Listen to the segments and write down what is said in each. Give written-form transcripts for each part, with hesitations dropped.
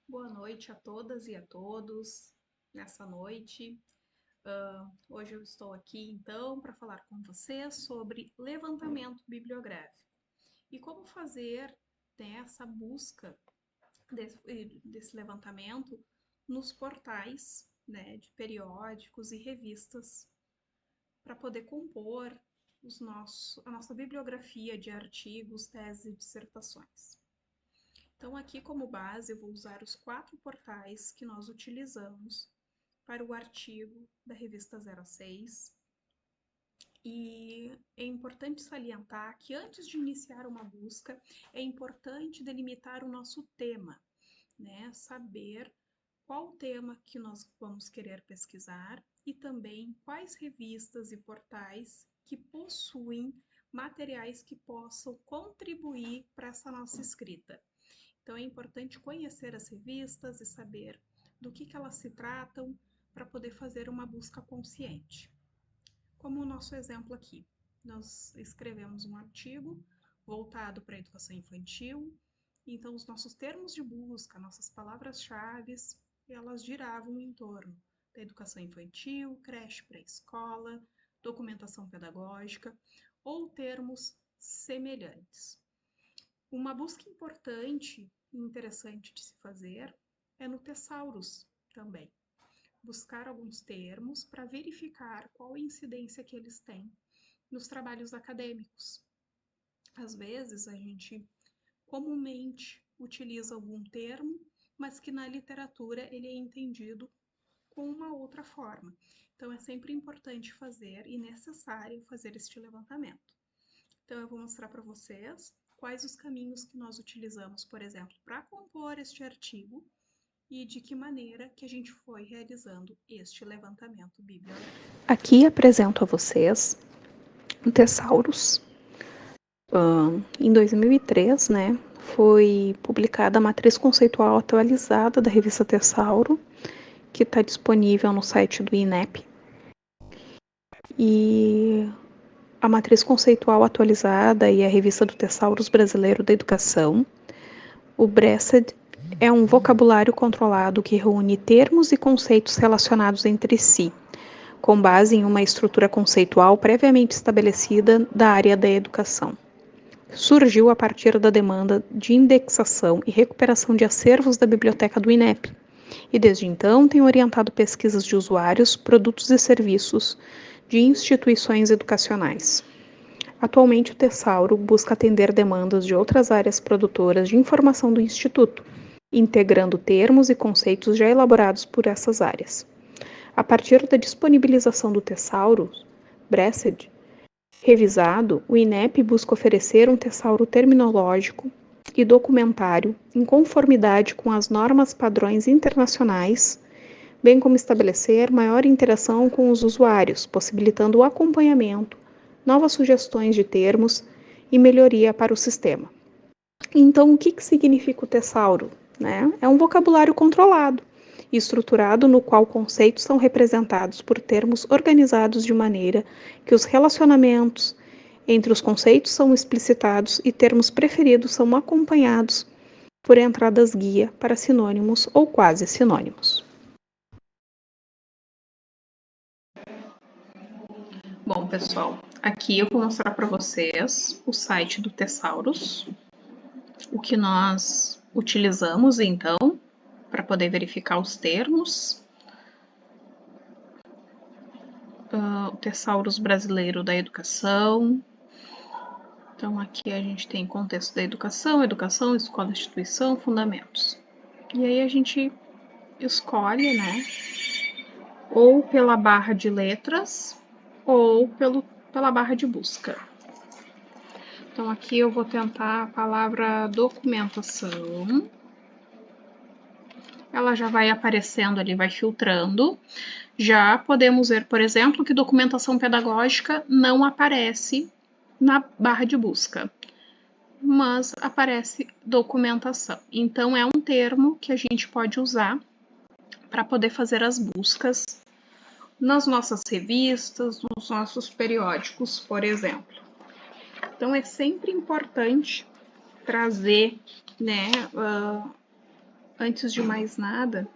Boa noite a todas e a todos nessa noite. Hoje eu estou aqui então para falar com vocês sobre levantamento bibliográfico e como fazer, né, essa busca desse levantamento nos portais, né, de periódicos e revistas para poder compor a nossa bibliografia de artigos, teses e dissertações. Então, aqui como base, eu vou usar os 4 portais que nós utilizamos para o artigo da revista 06. E é importante salientar que antes de iniciar uma busca, é importante delimitar o nosso tema, né? Saber qual o tema que nós vamos querer pesquisar e também quais revistas e portais que possuem materiais que possam contribuir para essa nossa escrita. Então é importante conhecer as revistas e saber do que elas se tratam para poder fazer uma busca consciente. Como o nosso exemplo aqui, nós escrevemos um artigo voltado para a educação infantil, então os nossos termos de busca, nossas palavras-chave, elas giravam em torno da educação infantil, creche pré-escola, documentação pedagógica ou termos semelhantes. Uma busca importante e interessante de se fazer é no Thesaurus também. Buscar alguns termos para verificar qual a incidência que eles têm nos trabalhos acadêmicos. Às vezes, a gente comumente utiliza algum termo, mas que na literatura ele é entendido com uma outra forma. Então, é sempre importante fazer e necessário fazer este levantamento. Então, eu vou mostrar para vocês quais os caminhos que nós utilizamos, por exemplo, para compor este artigo e de que maneira que a gente foi realizando este levantamento bibliográfico. Aqui apresento a vocês o Thesaurus. Em 2003, né, foi publicada a matriz conceitual atualizada da revista Thesauro, que está disponível no site do INEP. E a matriz conceitual atualizada e a revista do Thesaurus Brasileiro da Educação. O BRESED é um vocabulário controlado que reúne termos e conceitos relacionados entre si, com base em uma estrutura conceitual previamente estabelecida da área da educação. Surgiu a partir da demanda de indexação e recuperação de acervos da biblioteca do INEP, e desde então tem orientado pesquisas de usuários, produtos e serviços de instituições educacionais. Atualmente, o Thesauro busca atender demandas de outras áreas produtoras de informação do Instituto, integrando termos e conceitos já elaborados por essas áreas. A partir da disponibilização do Thesauro, BRESED, revisado, o INEP busca oferecer um Thesauro terminológico e documentário em conformidade com as normas padrões internacionais, bem como estabelecer maior interação com os usuários, possibilitando o acompanhamento, novas sugestões de termos e melhoria para o sistema. Então, o que significa o Thesauro? É um vocabulário controlado e estruturado no qual conceitos são representados por termos organizados de maneira que os relacionamentos entre os conceitos são explicitados e termos preferidos são acompanhados por entradas guia para sinônimos ou quase sinônimos. Bom, pessoal, aqui eu vou mostrar para vocês o site do Thesaurus, o que nós utilizamos então para poder verificar os termos. O Thesaurus Brasileiro da Educação. Então, aqui a gente tem contexto da educação, escola, instituição, fundamentos. E aí a gente escolhe, né, ou pela barra de letras ou pela barra de busca. Então, aqui eu vou tentar a palavra documentação. Ela já vai aparecendo ali, vai filtrando. Já podemos ver, por exemplo, que documentação pedagógica não aparece na barra de busca, mas aparece documentação. Então, é um termo que a gente pode usar para poder fazer as buscas nas nossas revistas, nos nossos periódicos, por exemplo. Então, é sempre importante trazer, né, antes de mais nada,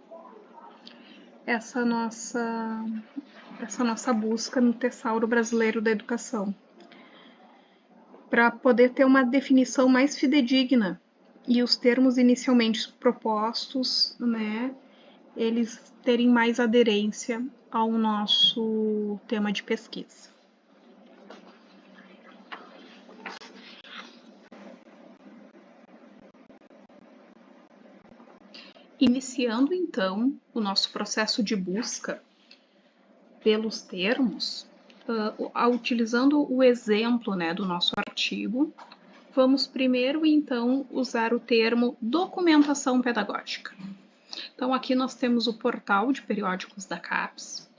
essa nossa busca no Tesouro Brasileiro da Educação, para poder ter uma definição mais fidedigna e os termos inicialmente propostos, né, eles terem mais aderência ao nosso tema de pesquisa. Iniciando, então, o nosso processo de busca pelos termos, utilizando o exemplo, né, do nosso artigo, vamos primeiro, então, usar o termo documentação pedagógica. Então, aqui nós temos o portal de periódicos da CAPES.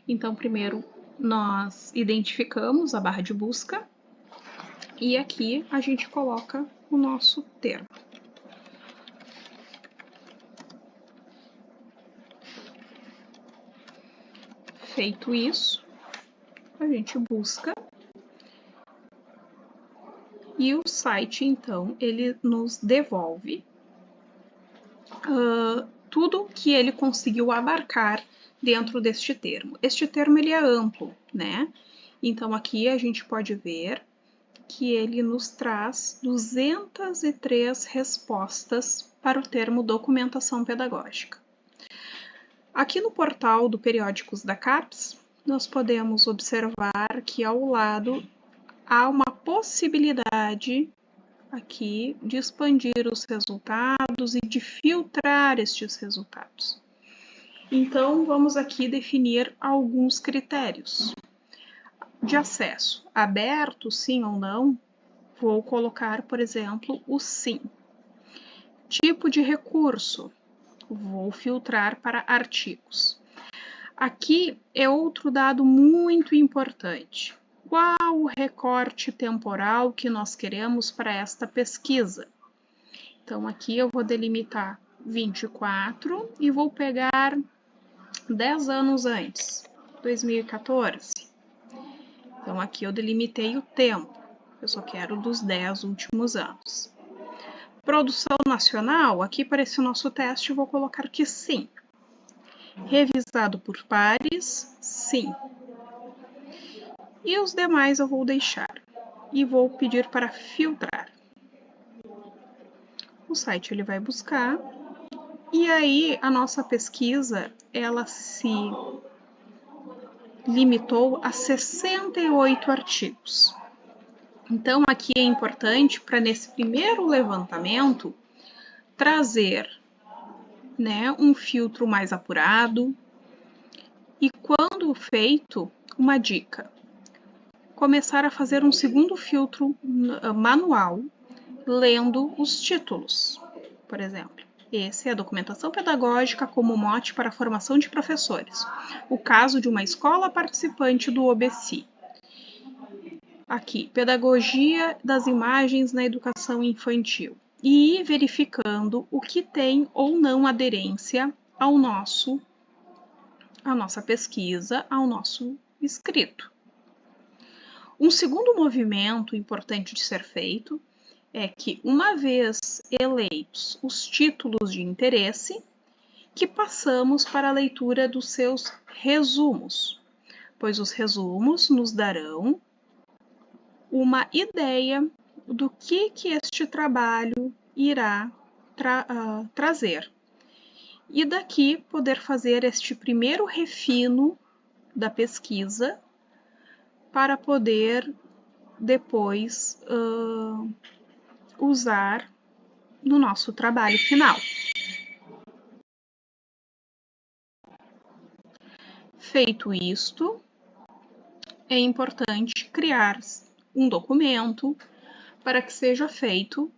Então, primeiro, nós identificamos a barra de busca e aqui a gente coloca o nosso termo. Feito isso, a gente busca e o site, então, ele nos devolve tudo que ele conseguiu abarcar dentro deste termo. Este termo ele é amplo, né? Então, aqui a gente pode ver que ele nos traz 203 respostas para o termo documentação pedagógica. Aqui no portal do Periódicos da CAPES, nós podemos observar que ao lado há uma possibilidade aqui de expandir os resultados e de filtrar estes resultados. Então, vamos aqui definir alguns critérios de acesso. Aberto, sim ou não, vou colocar, por exemplo, o sim. Tipo de recurso, vou filtrar para artigos. Aqui é outro dado muito importante. Qual o recorte temporal que nós queremos para esta pesquisa? Então, aqui eu vou delimitar 24 e vou pegar 10 anos antes, 2014. Então, aqui eu delimitei o tempo, eu só quero dos 10 últimos anos. Produção nacional, aqui para esse nosso teste eu vou colocar que sim. Revisado por pares, sim. E os demais eu vou deixar. E vou pedir para filtrar. O site ele vai buscar. E aí a nossa pesquisa, ela se limitou a 68 artigos. Então, aqui é importante para nesse primeiro levantamento trazer, né, um filtro mais apurado e, quando feito, uma dica: começar a fazer um segundo filtro manual, lendo os títulos. Por exemplo, esse é a documentação pedagógica como mote para a formação de professores. O caso de uma escola participante do OBC. Aqui, pedagogia das imagens na educação infantil. E ir verificando o que tem ou não aderência à nossa pesquisa, ao nosso escrito. Um segundo movimento importante de ser feito é que, uma vez eleitos os títulos de interesse, que passamos para a leitura dos seus resumos, pois os resumos nos darão uma ideia do que este trabalho irá trazer. E daqui poder fazer este primeiro refino da pesquisa para poder depois usar no nosso trabalho final. Feito isto, é importante criar um documento para que seja feito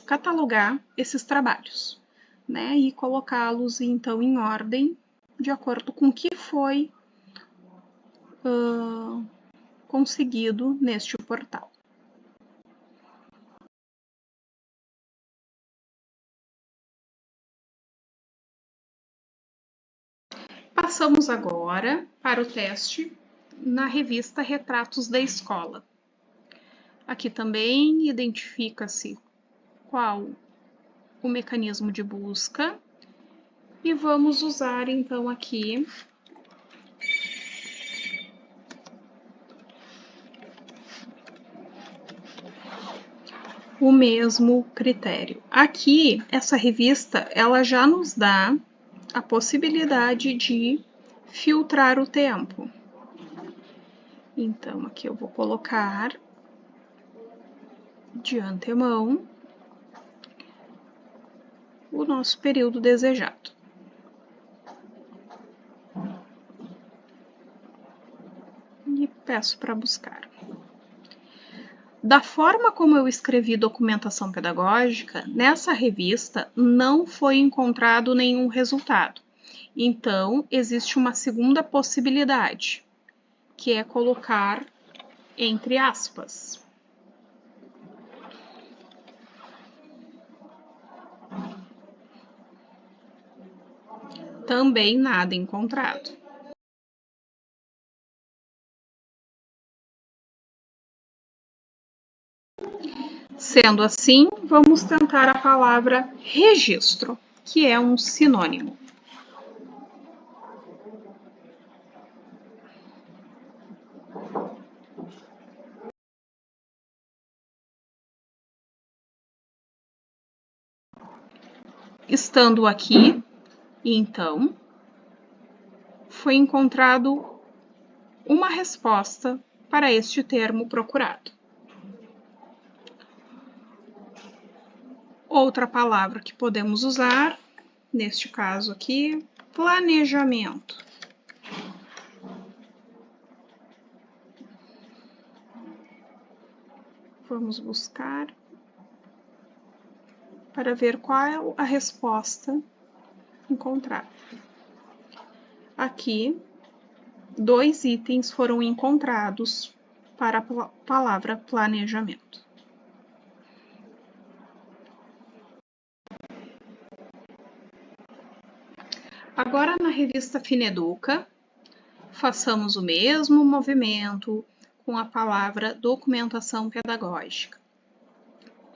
catalogar esses trabalhos, né, e colocá-los então em ordem de acordo com o que foi conseguido neste portal. Passamos agora para o teste na revista Retratos da Escola. Aqui também identifica-se qual o mecanismo de busca e vamos usar então aqui o mesmo critério. Aqui, essa revista, ela já nos dá a possibilidade de filtrar o tempo. Então, aqui eu vou colocar de antemão o nosso período desejado. E peço para buscar. Da forma como eu escrevi documentação pedagógica, nessa revista não foi encontrado nenhum resultado. Então, existe uma segunda possibilidade, que é colocar entre aspas. Também nada encontrado. Sendo assim, vamos tentar a palavra registro, que é um sinônimo. Estando aqui, então, foi encontrado uma resposta para este termo procurado. Outra palavra que podemos usar, neste caso aqui, planejamento. Vamos buscar para ver qual é a resposta encontrada. Aqui, 2 itens foram encontrados para a palavra planejamento. Agora, na revista Fineduca, façamos o mesmo movimento com a palavra documentação pedagógica.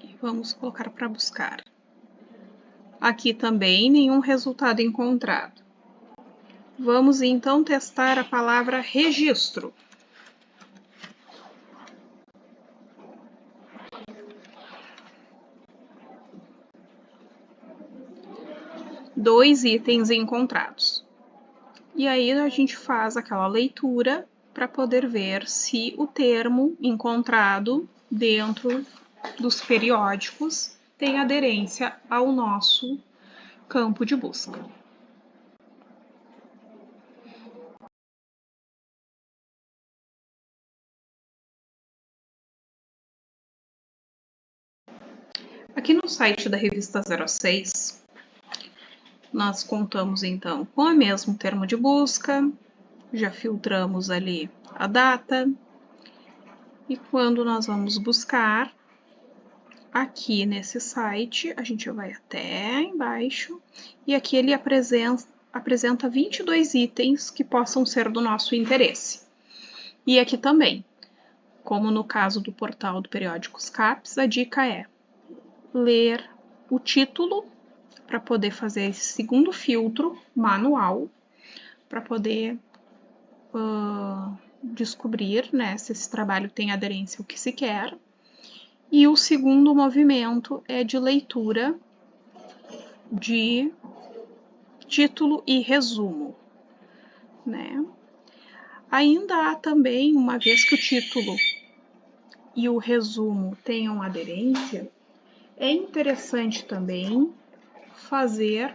E vamos colocar para buscar. Aqui também nenhum resultado encontrado. Vamos então testar a palavra registro. Dois itens encontrados. E aí a gente faz aquela leitura para poder ver se o termo encontrado dentro dos periódicos tem aderência ao nosso campo de busca. Aqui no site da revista 06, nós contamos então com o mesmo termo de busca, já filtramos ali a data, e quando nós vamos buscar, aqui nesse site, a gente vai até embaixo, e aqui ele apresenta 22 itens que possam ser do nosso interesse. E aqui também, como no caso do portal do Periódicos CAPES, a dica é ler o título para poder fazer esse segundo filtro manual, para poder descobrir, né, se esse trabalho tem aderência ao que se quer. E o segundo movimento é de leitura de título e resumo, né? Ainda há também, uma vez que o título e o resumo tenham aderência, é interessante também fazer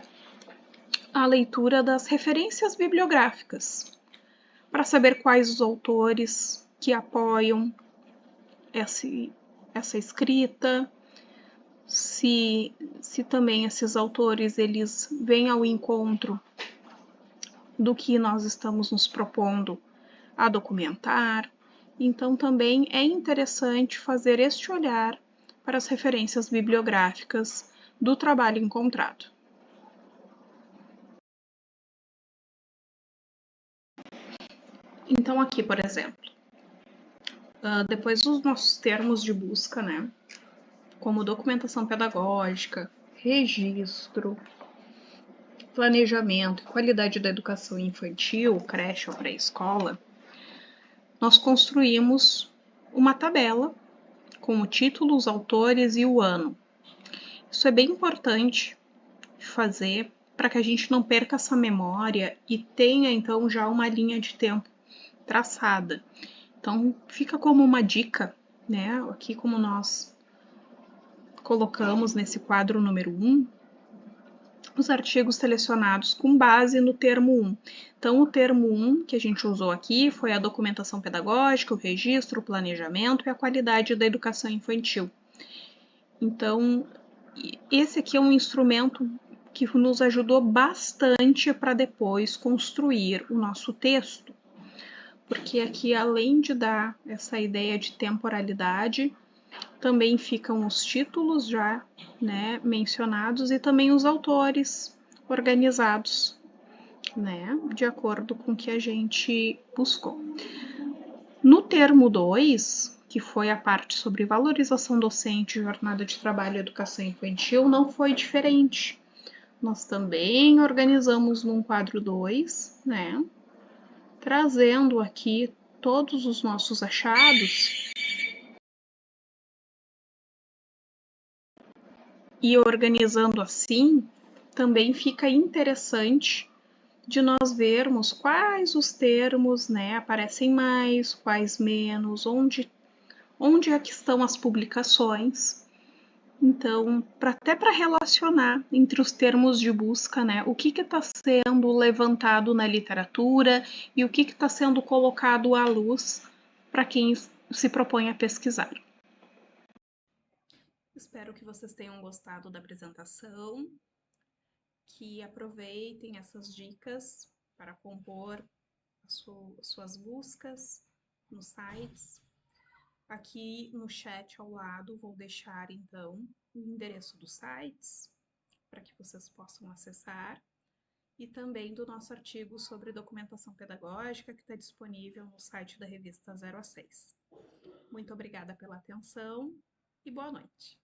a leitura das referências bibliográficas, para saber quais os autores que apoiam essa escrita, se também esses autores eles vêm ao encontro do que nós estamos nos propondo a documentar. Então, também é interessante fazer este olhar para as referências bibliográficas do trabalho encontrado. Então, aqui, por exemplo, depois dos nossos termos de busca, né, como documentação pedagógica, registro, planejamento e qualidade da educação infantil, creche ou pré-escola, nós construímos uma tabela com o título, os autores e o ano. Isso é bem importante fazer para que a gente não perca essa memória e tenha então já uma linha de tempo traçada. Então fica como uma dica, né? Aqui como nós colocamos nesse quadro número 1, os artigos selecionados com base no termo 1. Então, o termo 1 que a gente usou aqui foi a documentação pedagógica, o registro, o planejamento e a qualidade da educação infantil. Então, esse aqui é um instrumento que nos ajudou bastante para depois construir o nosso texto, porque aqui, além de dar essa ideia de temporalidade, também ficam os títulos já, né, mencionados e também os autores organizados, né, de acordo com o que a gente buscou. No termo 2, que foi a parte sobre valorização docente, jornada de trabalho e educação infantil, não foi diferente. Nós também organizamos num quadro 2, né, trazendo aqui todos os nossos achados e organizando assim, também fica interessante de nós vermos quais os termos, né, aparecem mais, quais menos, onde é que estão as publicações. Então, até para relacionar entre os termos de busca, né, o que está sendo levantado na literatura e o que está sendo colocado à luz para quem se propõe a pesquisar. Espero que vocês tenham gostado da apresentação, que aproveitem essas dicas para compor as suas buscas nos sites. Aqui no chat ao lado vou deixar então o endereço dos sites para que vocês possam acessar e também do nosso artigo sobre documentação pedagógica que está disponível no site da revista 0 a 6. Muito obrigada pela atenção e boa noite.